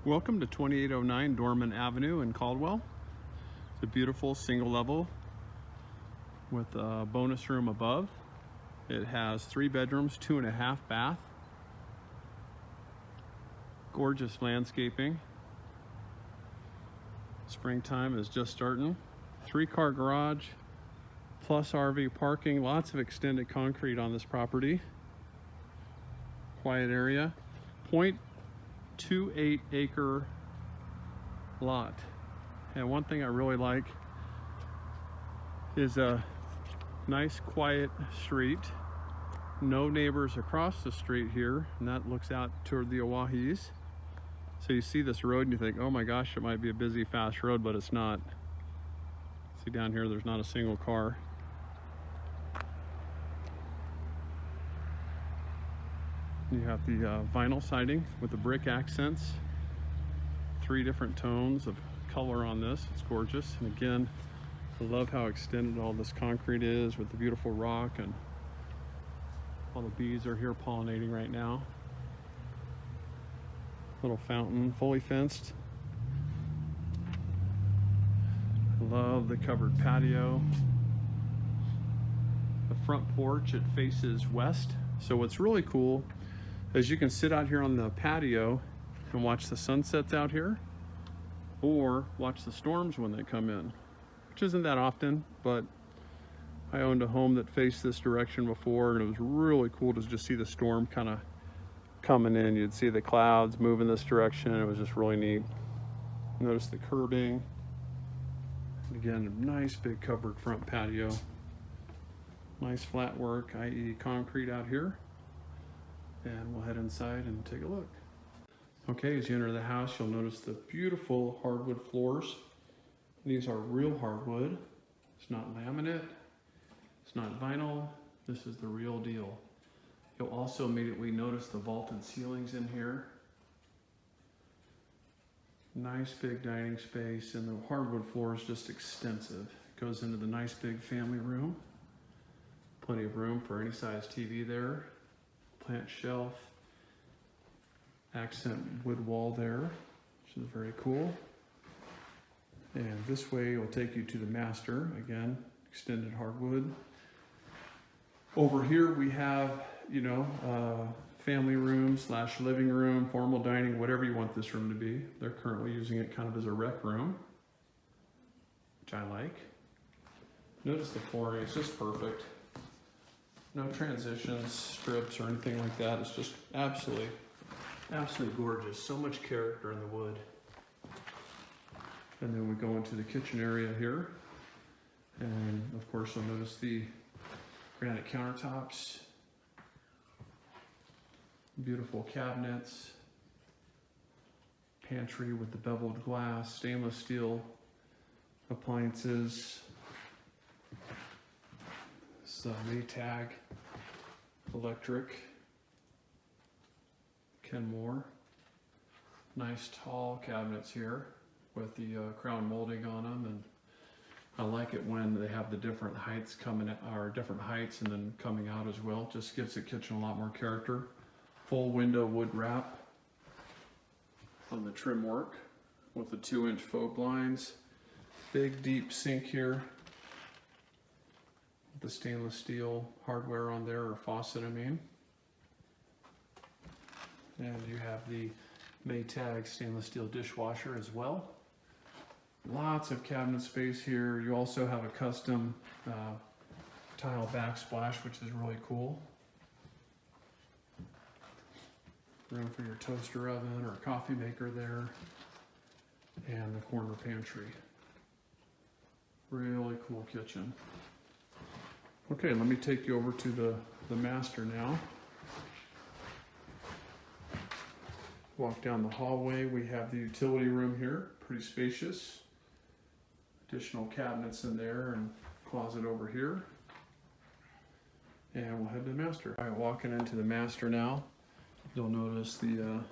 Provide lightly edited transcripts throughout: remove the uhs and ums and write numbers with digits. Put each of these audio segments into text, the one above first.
Welcome to 2809 Dorman Avenue in Caldwell. It's a beautiful single level with a bonus room above. It has 3 bedrooms, 2.5 bath. Gorgeous landscaping. Springtime is just starting. 3-car garage plus RV parking. Lots of extended concrete on this property. Quiet area. 0.28 acre lot. And one thing I really like is a nice quiet street. No neighbors across the street here, and that looks out toward the Owahis. So you see this road and you think, oh my gosh, it might be a busy, fast road, but it's not. See down here, there's not a single car. You have the vinyl siding with the brick accents. 3 different tones of color on this. It's gorgeous. And again, I love how extended all this concrete is with the beautiful rock, and all the bees are here pollinating right now. Little fountain, fully fenced. I love the covered patio. The front porch, it faces west. So what's really cool is you can sit out here on the patio and watch the sunsets out here, or watch the storms when they come in, which isn't that often, but I owned a home that faced this direction before, and it was really cool to just see the storm kind of coming in. You'd see the clouds move in this direction. It was just really neat. Notice the curbing. Again, a nice big covered front patio. Nice flat work, i.e. concrete out here. And we'll head inside and take a look. Okay, as you enter the house, you'll notice the beautiful hardwood floors. These are real hardwood. It's not laminate. It's not vinyl. This is the real deal. You'll also immediately notice the vaulted ceilings in here. Nice big dining space, and the hardwood floor is just extensive. It goes into the nice big family room. Plenty of room for any size TV there. Plant shelf, accent wood wall there, which is very cool. And this way will take you to the master. Again, extended hardwood. Over here we have, family room / living room, formal dining, whatever you want this room to be. They're currently using it kind of as a rec room, which I like. Notice the flooring, it's just perfect. No transitions, strips, or anything like that. It's just absolutely gorgeous. So much character in the wood. And then we go into the kitchen area here. And of course, you'll notice the granite countertops. Beautiful cabinets. Pantry with the beveled glass, stainless steel appliances. This is a Maytag electric Kenmore. Nice tall cabinets here with the crown molding on them, and I like it when they have the different heights coming out, or different heights and then coming out as well. Just gives the kitchen a lot more character. Full window wood wrap on the trim work with the 2-inch faux blinds. Big deep sink here. The stainless steel hardware on there, or faucet I mean. And you have the Maytag stainless steel dishwasher as well. Lots of cabinet space here. You also have a custom tile backsplash, which is really cool. Room for your toaster oven or coffee maker there. And the corner pantry. Really cool kitchen. Okay, let me take you over to the master now. Walk down the hallway. We have the utility room here, pretty spacious. Additional cabinets in there and closet over here. And we'll head to the master. All right, walking into the master now. You'll notice the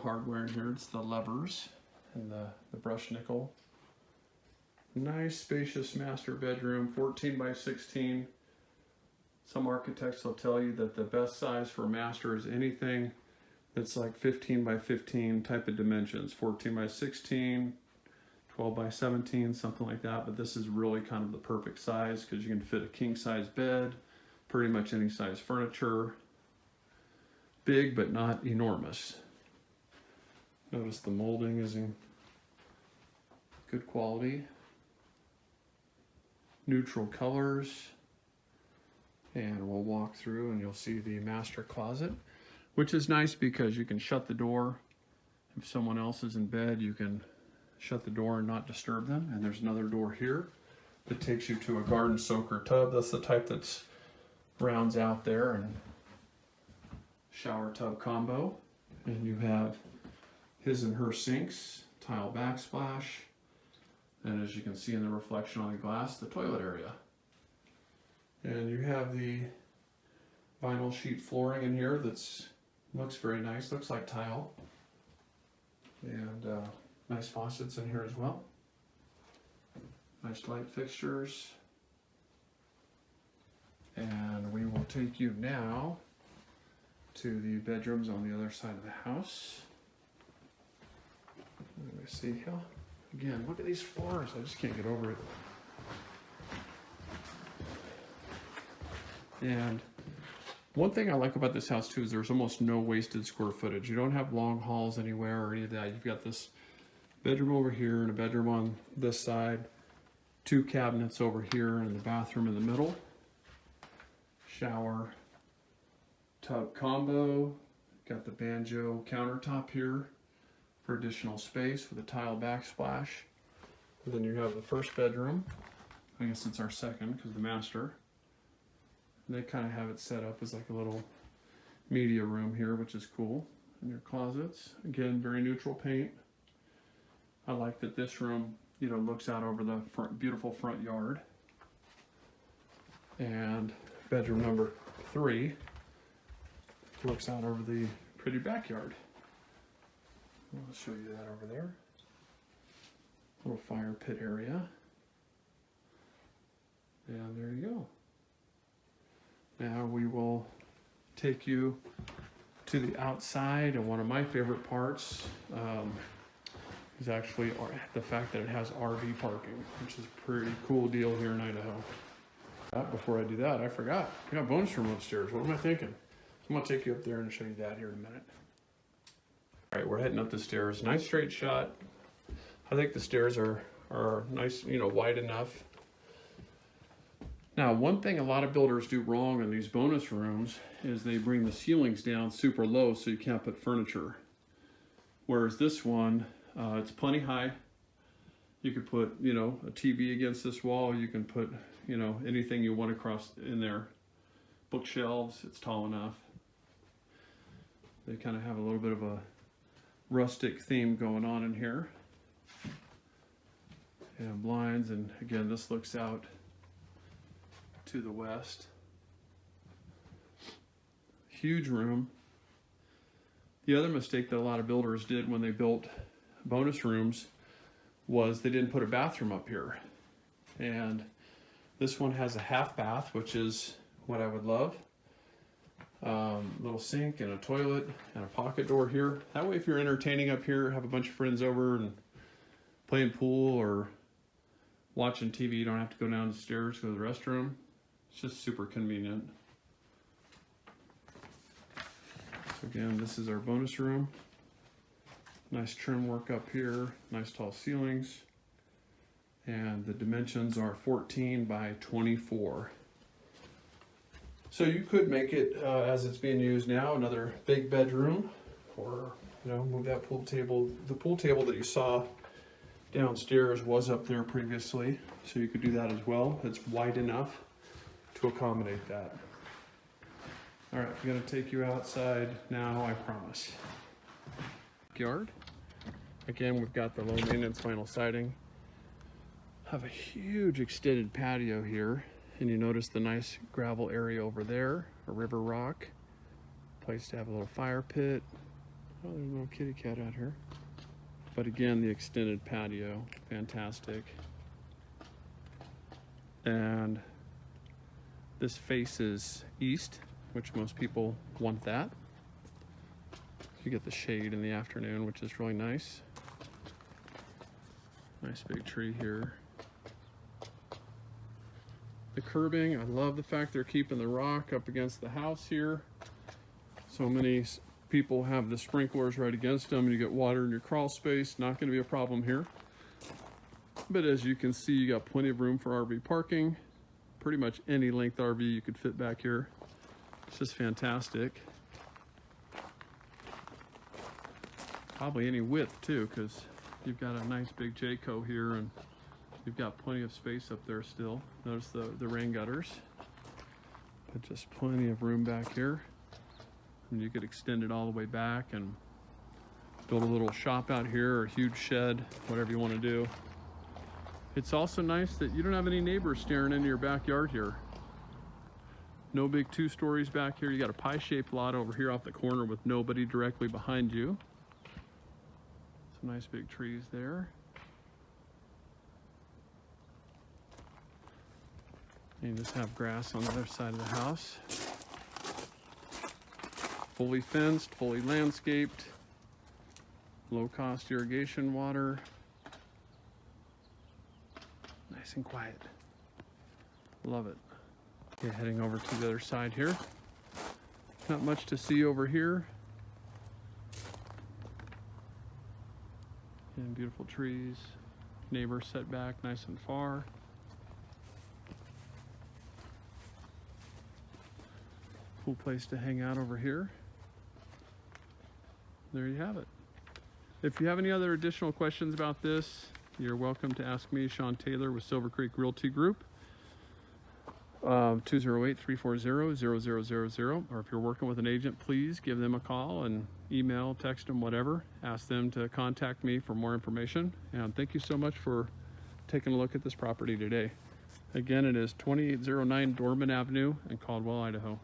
hardware in here. It's the levers and the brush nickel. Nice spacious master bedroom, 14 by 16. Some architects will tell you that the best size for master is anything It's like 15 by 15 type of dimensions, 14 by 16, 12 by 17, something like that. But this is really kind of the perfect size because you can fit a king size bed, pretty much any size furniture. Big, but not enormous. Notice the molding is in good quality. Neutral colors. And we'll walk through and you'll see the master closet, which is nice because you can shut the door. If someone else is in bed, you can shut the door and not disturb them. And there's another door here that takes you to a garden soaker tub. That's the type that's rounds out there, and shower tub combo. And you have his and her sinks, tile backsplash, and as you can see in the reflection on the glass, the toilet area. And you have the vinyl sheet flooring in here that's looks very nice, looks like tile. And nice faucets in here as well. Nice light fixtures. And we will take you now to the bedrooms on the other side of the house. Let me see here. Again, look at these floors. I just can't get over it. And one thing I like about this house too is there's almost no wasted square footage. You don't have long halls anywhere or any of that. You've got this bedroom over here and a bedroom on this side, 2 cabinets over here and the bathroom in the middle. Shower, tub combo. Got the banjo countertop here for additional space with a tile backsplash. And then you have the first bedroom. I guess it's our second because the master. They kind of have it set up as like a little media room here, which is cool. And your closets, again, very neutral paint. I like that this room, you know, looks out over the front, beautiful front yard. And bedroom number 3 looks out over the pretty backyard. I'll show you that over there. Little fire pit area. And there you go. Now we will take you to the outside, and one of my favorite parts is actually the fact that it has RV parking, which is a pretty cool deal here in Idaho. Before I do that, I forgot. I got a bonus room upstairs. What am I thinking? So I'm gonna take you up there and show you that here in a minute. All right, we're heading up the stairs. Nice straight shot. I think the stairs are nice, you know, wide enough. Now, one thing a lot of builders do wrong in these bonus rooms is they bring the ceilings down super low so you can't put furniture. Whereas this one, it's plenty high. You could put, you know, a TV against this wall. You can put, you know, anything you want across in there. Bookshelves, it's tall enough. They kind of have a little bit of a rustic theme going on in here. And blinds, and again, this looks out to the west. Huge room. The other mistake that a lot of builders did when they built bonus rooms was they didn't put a bathroom up here. And this one has a half bath, which is what I would love. Little sink and a toilet and a pocket door here. That way if you're entertaining up here, have a bunch of friends over and playing pool or watching TV, you don't have to go down the stairs to go to the restroom. It's just super convenient. So again, this is our bonus room. Nice trim work up here, nice tall ceilings. And the dimensions are 14 by 24. So you could make it, as it's being used now, another big bedroom, or, you know, move that pool table. The pool table that you saw downstairs was up there previously, so you could do that as well. It's wide enough to accommodate that. All right, I'm gonna take you outside now, I promise. Backyard. Again, we've got the low maintenance vinyl siding. Have a huge extended patio here, and you notice the nice gravel area over there, a river rock. Place to have a little fire pit. Oh, there's no kitty cat out here. But again, the extended patio, fantastic. And this faces east, which most people want that. You get the shade in the afternoon, which is really nice. Nice big tree here. The curbing, I love the fact they're keeping the rock up against the house here. So many people have the sprinklers right against them and you get water in your crawl space. Not going to be a problem here. But as you can see, you got plenty of room for RV parking. Pretty much any length RV you could fit back here. It's just fantastic. Probably any width too, because you've got a nice big Jayco here and you've got plenty of space up there still. Notice the rain gutters, but just plenty of room back here. And you could extend it all the way back and build a little shop out here or a huge shed, whatever you want to do. It's also nice that you don't have any neighbors staring into your backyard here. No big 2 stories back here. You got a pie-shaped lot over here off the corner with nobody directly behind you. Some nice big trees there. You just have grass on the other side of the house. Fully fenced, fully landscaped. Low-cost irrigation water. Nice and quiet. Love it. Okay, heading over to the other side here. Not much to see over here. And beautiful trees. Neighbor setback nice and far. Cool place to hang out over here. There you have it. If you have any other additional questions about this, you're welcome to ask me, Sean Taylor with Silver Creek Realty Group, 208-340-0000. Or if you're working with an agent, please give them a call and email, text them, whatever. Ask them to contact me for more information. And thank you so much for taking a look at this property today. Again, it is 2809 Dorman Avenue in Caldwell, Idaho.